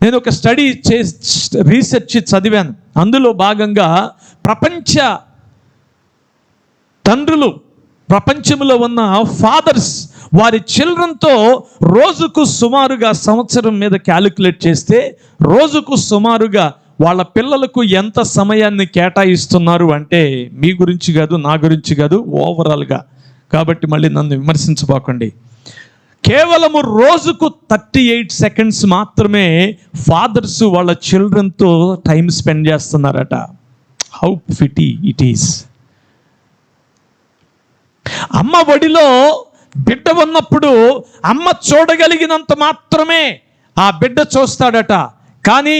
నేను ఒక రీసెర్చ్ చదివాను. అందులో భాగంగా ప్రపంచ తండ్రులు, ప్రపంచంలో ఉన్న ఫాదర్స్ వారి చిల్డ్రన్తో రోజుకు సుమారుగా, సంవత్సరం మీద క్యాలిక్యులేట్ చేస్తే రోజుకు సుమారుగా వాళ్ళ పిల్లలకు ఎంత సమయాన్ని కేటాయిస్తున్నారు అంటే, మీ గురించి కాదు, నా గురించి కాదు, ఓవరాల్గా. కాబట్టి మళ్ళీ నన్ను విమర్శించబోకండి. కేవలము రోజుకు 38 సెకండ్స్ మాత్రమే ఫాదర్స్ వాళ్ళ చిల్డ్రన్తో టైం స్పెండ్ చేస్తున్నారట. How ఫిటీ it is. అమ్మ ఒడిలో బిడ్డ ఉన్నప్పుడు అమ్మ చూడగలిగినంత మాత్రమే ఆ బిడ్డ చూస్తాడట. కానీ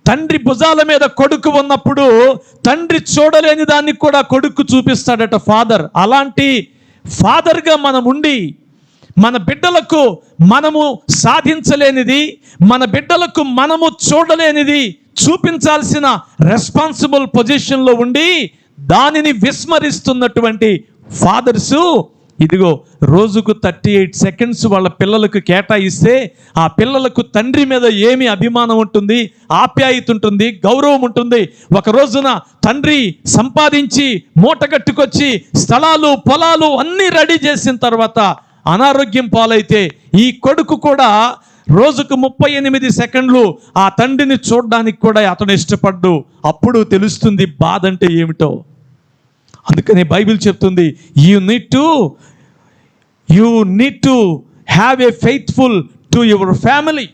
తండ్రి భుజాల మీద కొడుకు ఉన్నప్పుడు తండ్రి చూడలేని దాన్ని కూడా కొడుకు చూపిస్తాడట, ఫాదర్. అలాంటి ఫాదర్గా మనం ఉండి మన బిడ్డలకు మనము సాధించలేనిది, మన బిడ్డలకు మనము చూడలేనిది చూపించాల్సిన రెస్పాన్సిబుల్ పొజిషన్లో ఉండి దానిని విస్మరిస్తున్నటువంటి ఫాదర్సు ఇదిగో రోజుకు 38 సెకండ్స్ వాళ్ళ పిల్లలకు కేటాయిస్తే ఆ పిల్లలకు తండ్రి మీద ఏమి అభిమానం ఉంటుంది, ఆప్యాయత ఉంటుంది, గౌరవం ఉంటుంది. ఒక రోజున తండ్రి సంపాదించి మూటగట్టుకొచ్చి స్థలాలు పొలాలు అన్నీ రెడీ చేసిన తర్వాత అనారోగ్యం పాలైతే ఈ కొడుకు కూడా రోజుకు 38 సెకండ్లు ఆ తండ్రిని చూడడానికి కూడా అతను ఇష్టపడ్డు. అప్పుడు తెలుస్తుంది బాధ అంటే ఏమిటో. అందుకని బైబిల్ చెప్తుంది, you need to have a faithful to your family.